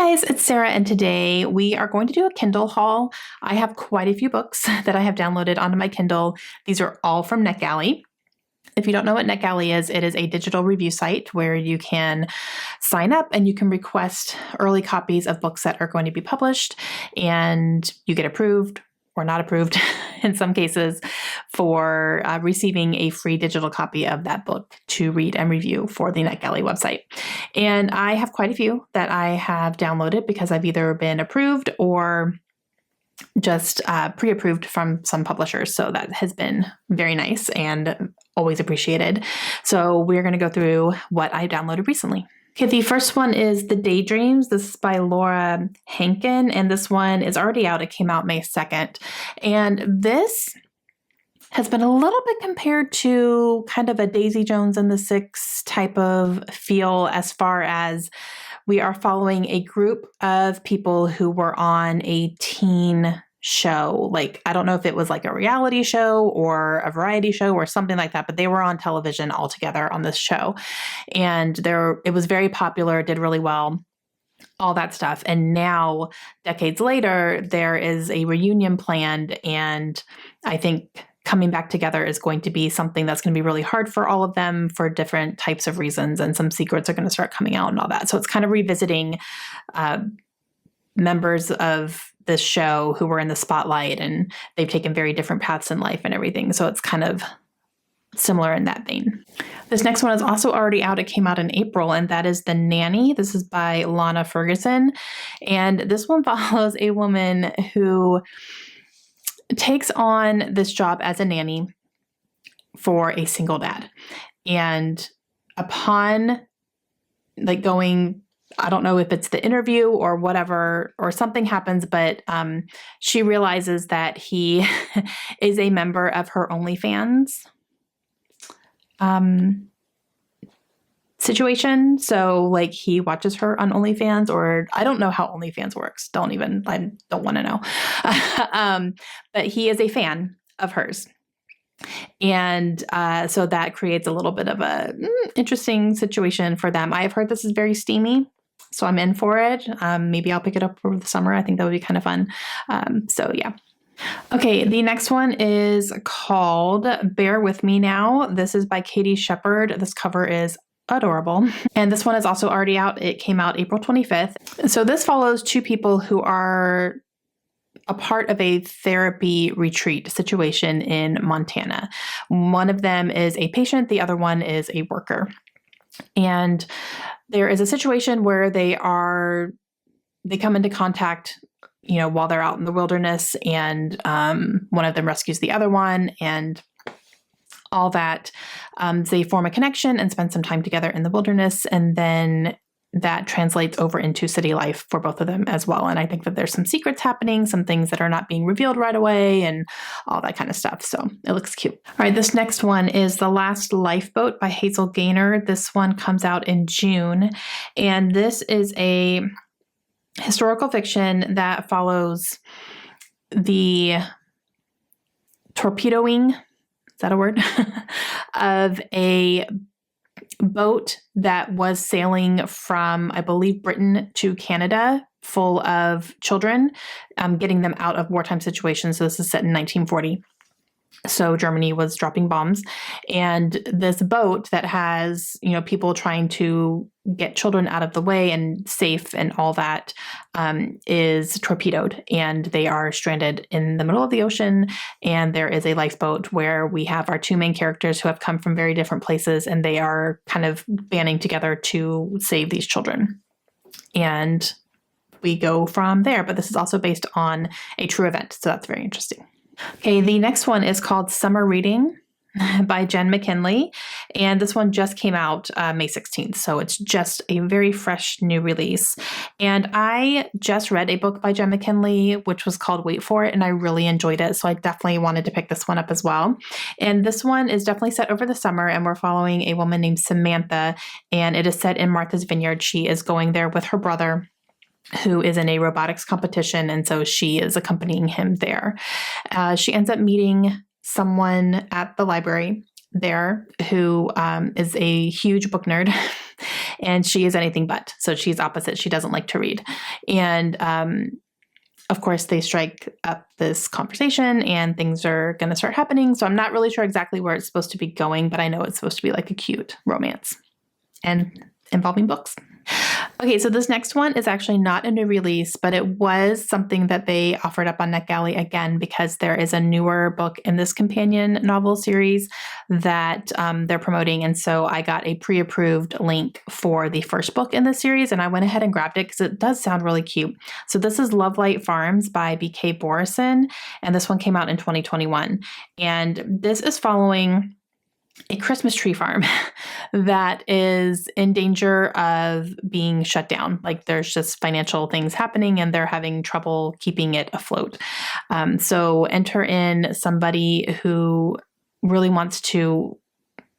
Guys, it's Sarah, and today we are going to do a Kindle haul. I have quite a few books that I have downloaded onto my Kindle. These are all from Netgalley. If you don't know what Netgalley is, it is a digital review site where you can sign up and you can request early copies of books that are going to be published, and you get approved or not approved in some cases for receiving a free digital copy of that book to read and review for the Netgalley website. And I have quite a few that I have downloaded because I've either been approved or just pre-approved from some publishers. So that has been very nice and always appreciated. So we're going to go through what I downloaded recently. Okay, the first one is The Daydreams. This is by Laura Hankin, and this one is already out. It came out May 2nd. And this has been a little bit compared to kind of a Daisy Jones and the Six type of feel, as far as we are following a group of people who were on a teen show. Like, I don't know if it was like a reality show or a variety show or something like that, but they were on television all together on this show. And it was very popular, did really well, all that stuff. And now, decades later, there is a reunion planned, and I think coming back together is going to be something that's going to be really hard for all of them for different types of reasons, and some secrets are going to start coming out and all that. So it's kind of revisiting members of this show who were in the spotlight, and they've taken very different paths in life and everything. So it's kind of similar in that vein. This next one is also already out. It came out in April, and that is The Nanny. This is by Lana Ferguson. And this one follows a woman who takes on this job as a nanny for a single dad. And upon going, I don't know if it's the interview or whatever, or something happens, but she realizes that he is a member of her OnlyFans situation. So he watches her on OnlyFans, or I don't know how OnlyFans works. I don't want to know. But he is a fan of hers. And so that creates a little bit of a interesting situation for them. I've heard this is very steamy, so I'm in for it. Maybe I'll pick it up over the summer. I think that would be kind of fun. So yeah. Okay, the next one is called Bear With Me Now. This is by Katie Shepherd. This cover is adorable. And this one is also already out. It came out April 25th. So this follows two people who are a part of a therapy retreat situation in Montana. One of them is a patient, the other one is a worker. And there is a situation where they come into contact, while they're out in the wilderness, and one of them rescues the other one, and all that. They form a connection and spend some time together in the wilderness, and then that translates over into city life for both of them as well. And I think that there's some secrets happening, some things that are not being revealed right away, and all that kind of stuff. So it looks cute. All right, this next one is The Last Lifeboat by Hazel Gaynor. This one comes out in June, and this is a historical fiction that follows the torpedoing, is that a word? Of a boat that was sailing from, I believe, Britain to Canada, full of children, getting them out of wartime situations. So this is set in 1940. So Germany was dropping bombs, and this boat that has, people trying to get children out of the way and safe and all that, is torpedoed, and they are stranded in the middle of the ocean. And there is a lifeboat where we have our two main characters who have come from very different places, and they are kind of banding together to save these children. And we go from there, but this is also based on a true event. So that's very interesting. Okay, the next one is called Summer Reading by Jen McKinley, and this one just came out May 16th, so it's just a very fresh new release. And I just read a book by Jen McKinley, which was called Wait For It, and I really enjoyed it, so I definitely wanted to pick this one up as well. And this one is definitely set over the summer, and we're following a woman named Samantha, and it is set in Martha's Vineyard. She is going there with her brother, who is in a robotics competition, and so she is accompanying him there. She ends up meeting someone at the library there who is a huge book nerd, and she is anything but. So she's opposite. She doesn't like to read. And of course, they strike up this conversation and things are going to start happening. So I'm not really sure exactly where it's supposed to be going, but I know it's supposed to be like a cute romance and involving books. Okay, so this next one is actually not a new release, but it was something that they offered up on Netgalley again because there is a newer book in this companion novel series that they're promoting. And so I got a pre-approved link for the first book in this series, and I went ahead and grabbed it because it does sound really cute. So this is Lovelight Farms by B.K. Borison, and this one came out in 2021. And this is following a Christmas tree farm that is in danger of being shut down. Like there's just financial things happening and they're having trouble keeping it afloat. So enter in somebody who really wants to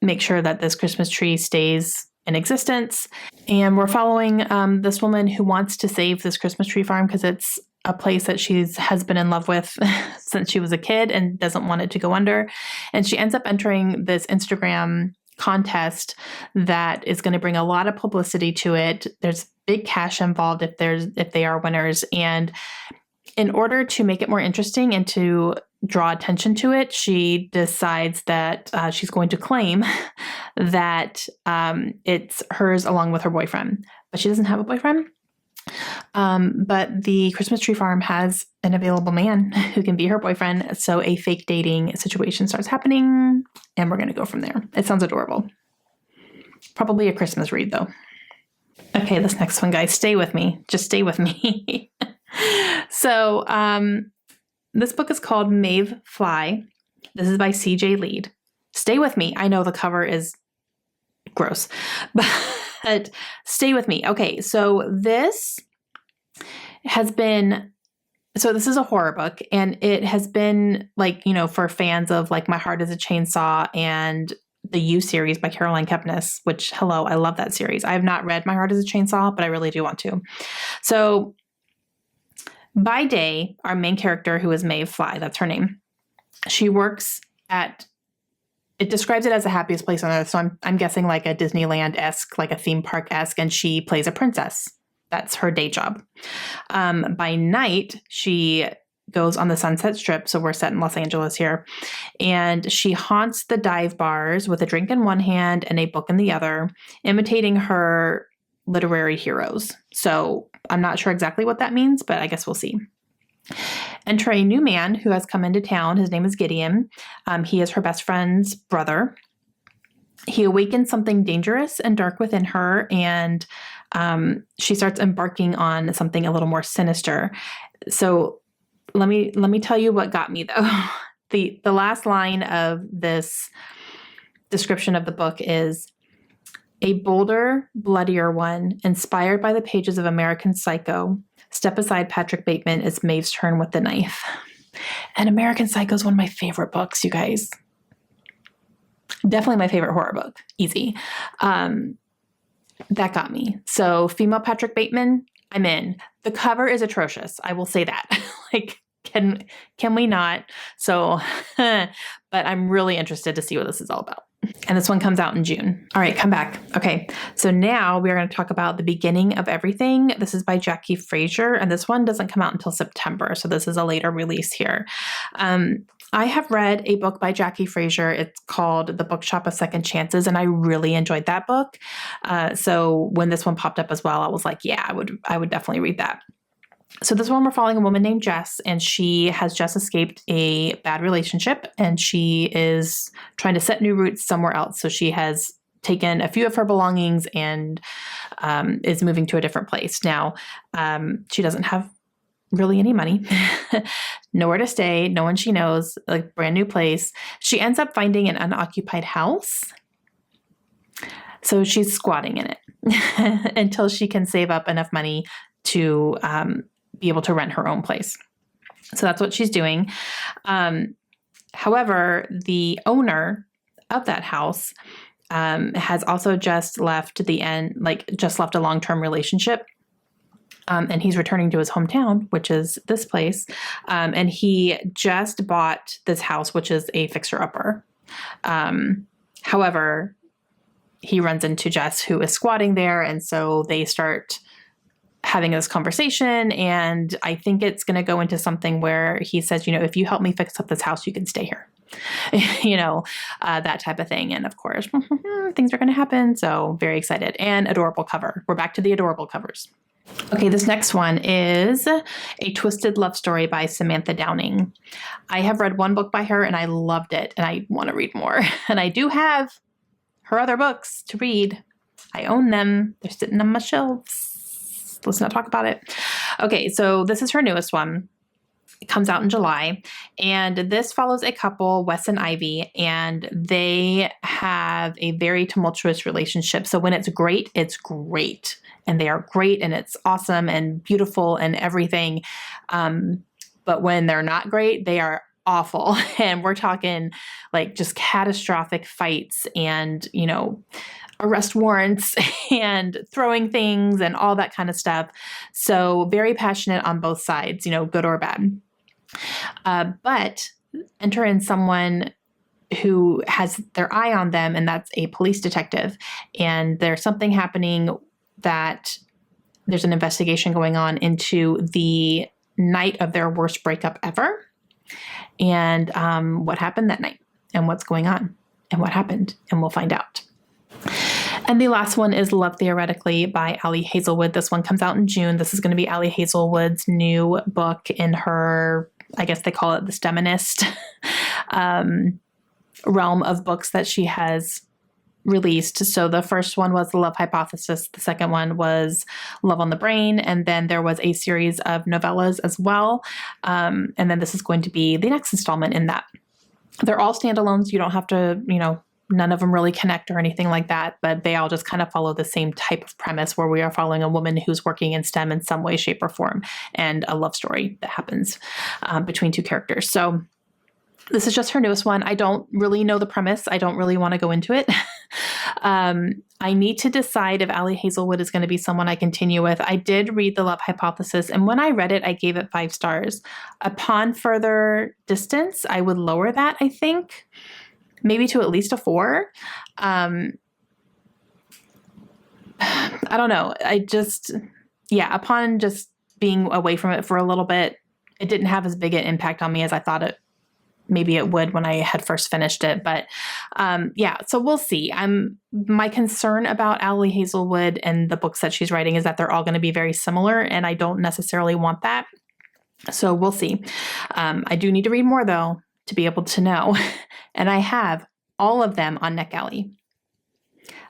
make sure that this Christmas tree stays in existence. And we're following this woman who wants to save this Christmas tree farm because it's a place that has been in love with since she was a kid and doesn't want it to go under. And she ends up entering this Instagram contest that is going to bring a lot of publicity to it. There's big cash involved if they are winners. And in order to make it more interesting and to draw attention to it, she decides that she's going to claim that it's hers along with her boyfriend. But she doesn't have a boyfriend. But the Christmas tree farm has an available man who can be her boyfriend. So a fake dating situation starts happening and we're going to go from there. It sounds adorable. Probably a Christmas read though. Okay, this next one, guys, stay with me. Just stay with me. So this book is called Maeve Fly. This is by C.J. Lead. Stay with me. I know the cover is gross, but stay with me. Okay, so this is a horror book, and it has been like, for fans of like My Heart is a Chainsaw and the You series by Caroline Kepnes, which, hello, I love that series. I have not read My Heart is a Chainsaw, but I really do want to. So by day, our main character, who is Maeve Fly, that's her name, she works at, it describes it as the happiest place on earth. So I'm guessing like a Disneyland-esque, like a theme park-esque, and she plays a princess. That's her day job. By night, she goes on the Sunset Strip. So we're set in Los Angeles here. And she haunts the dive bars with a drink in one hand and a book in the other, imitating her literary heroes. So I'm not sure exactly what that means, but I guess we'll see. Enter a new man who has come into town. His name is Gideon. He is her best friend's brother. He awakens something dangerous and dark within her, and she starts embarking on something a little more sinister. So let me tell you what got me though. The last line of this description of the book is, a bolder, bloodier one, inspired by the pages of American Psycho. Step aside, Patrick Bateman. It's Maeve's turn with the knife. And American Psycho is one of my favorite books, you guys. Definitely my favorite horror book. Easy. That got me. So female Patrick Bateman, I'm in. The cover is atrocious. I will say that. Like, can we not? So, but I'm really interested to see what this is all about. And this one comes out in June. All right, come back. Okay, so now we are going to talk about The Beginning of Everything. This is by Jackie Fraser, and this one doesn't come out until September, so this is a later release here. I have read a book by Jackie Fraser. It's called The Bookshop of Second Chances, and I really enjoyed that book. So when this one popped up as well, I was like, yeah, I would definitely read that. So this one, we're following a woman named Jess, and she has just escaped a bad relationship, and she is trying to set new roots somewhere else. So she has taken a few of her belongings and is moving to a different place. Now, she doesn't have really any money, nowhere to stay, no one she knows, like brand new place. She ends up finding an unoccupied house. So she's squatting in it until she can save up enough money to be able to rent her own place. So that's what she's doing. However, the owner of that house has also just left a long-term relationship. And he's returning to his hometown, which is this place. And he just bought this house, which is a fixer-upper. However, he runs into Jess, who is squatting there. And so they start having this conversation. And I think it's going to go into something where he says, if you help me fix up this house, you can stay here. That type of thing. And of course, things are going to happen. So very excited. And adorable cover. We're back to the adorable covers. Okay, this next one is A Twisted Love Story by Samantha Downing. I have read one book by her and I loved it and I want to read more. And I do have her other books to read. I own them. They're sitting on my shelves. Let's not talk about it. Okay, so this is her newest one. It comes out in July, and this follows a couple, Wes and Ivy, and they have a very tumultuous relationship. So when it's great, and they are great, and it's awesome and beautiful and everything. But when they're not great, they are awful. And we're talking like just catastrophic fights and, arrest warrants and throwing things and all that kind of stuff. So very passionate on both sides, good or bad. But enter in someone who has their eye on them, and that's a police detective. And there's something happening that there's an investigation going on into the night of their worst breakup ever. And what happened that night and what's going on and what happened, and we'll find out. And the last one is Love Theoretically by Ali Hazelwood. This one comes out in June. This is going to be Ali Hazelwood's new book in her, I guess they call it the STEMinist realm of books that she has released. So the first one was The Love Hypothesis. The second one was Love on the Brain. And then there was a series of novellas as well. And then this is going to be the next installment in that. They're all standalones. You don't have to, none of them really connect or anything like that, but they all just kind of follow the same type of premise where we are following a woman who's working in STEM in some way, shape, or form, and a love story that happens between two characters. So this is just her newest one. I don't really know the premise. I don't really want to go into it. I need to decide if Ali Hazelwood is going to be someone I continue with. I did read The Love Hypothesis, and when I read it, I gave it 5 stars. Upon further distance, I would lower that, I think. Maybe to at least a 4. I don't know. Upon just being away from it for a little bit, it didn't have as big an impact on me as I thought maybe it would when I had first finished it. But so we'll see. My concern about Ali Hazelwood and the books that she's writing is that they're all going to be very similar, and I don't necessarily want that. So we'll see. I do need to read more, though, to be able to know. And I have all of them on Netgalley.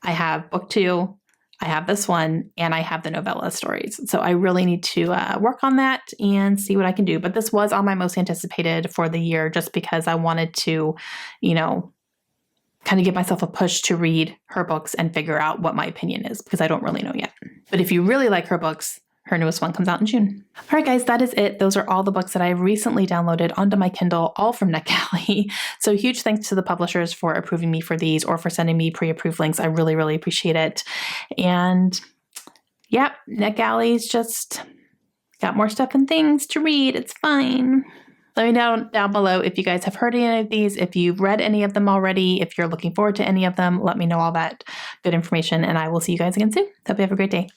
I have book 2, I have this one, and I have the novella stories. So I really need to work on that and see what I can do. But this was on my most anticipated for the year, just because I wanted to, kind of give myself a push to read her books and figure out what my opinion is, because I don't really know yet. But if you really like her books, her newest one comes out in June. All right, guys, that is it. Those are all the books that I recently downloaded onto my Kindle, all from Netgalley. So huge thanks to the publishers for approving me for these or for sending me pre-approved links. I really, really appreciate it. And yeah, Netgalley's just got more stuff and things to read. It's fine. Let me know down below if you guys have heard any of these, if you've read any of them already, if you're looking forward to any of them. Let me know all that good information, and I will see you guys again soon. Hope you have a great day.